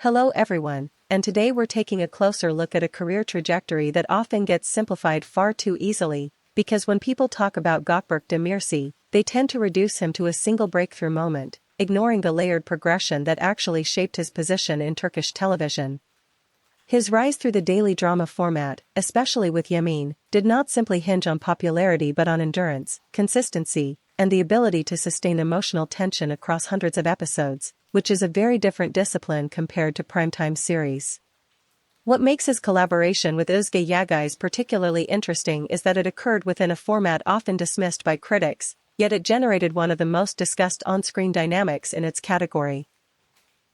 Hello everyone, and today we're taking a closer look at a career trajectory that often gets simplified far too easily, because when people talk about Gökberk Demirci, they tend to reduce him to a single breakthrough moment, ignoring the layered progression that actually shaped his position in Turkish television. His rise through the daily drama format, especially with Yemin, did not simply hinge on popularity but on endurance, consistency, and the ability to sustain emotional tension across hundreds of episodes, which is a very different discipline compared to primetime series. What makes his collaboration with Özge Yağız particularly interesting is that it occurred within a format often dismissed by critics, yet it generated one of the most discussed on-screen dynamics in its category.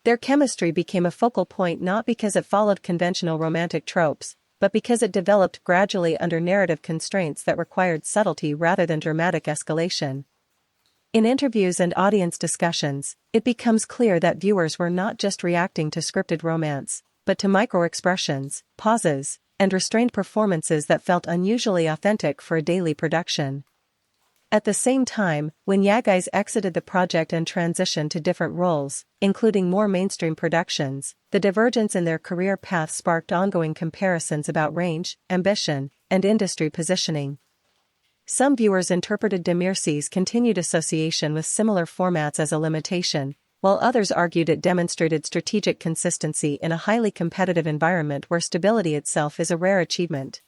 Their chemistry became a focal point not because it followed conventional romantic tropes, but because it developed gradually under narrative constraints that required subtlety rather than dramatic escalation. In interviews and audience discussions, it becomes clear that viewers were not just reacting to scripted romance, but to micro-expressions, pauses, and restrained performances that felt unusually authentic for a daily production. At the same time, when Yağız exited the project and transitioned to different roles, including more mainstream productions, the divergence in their career paths sparked ongoing comparisons about range, ambition, and industry positioning. Some viewers interpreted Demirci's continued association with similar formats as a limitation, while others argued it demonstrated strategic consistency in a highly competitive environment where stability itself is a rare achievement.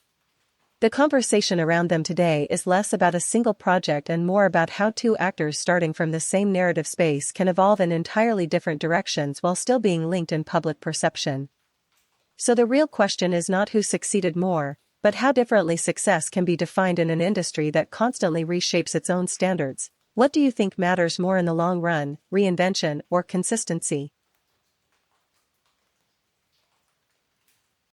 The conversation around them today is less about a single project and more about how two actors starting from the same narrative space can evolve in entirely different directions while still being linked in public perception. So the real question is not who succeeded more, but how differently success can be defined in an industry that constantly reshapes its own standards. What do you think matters more in the long run, reinvention or consistency?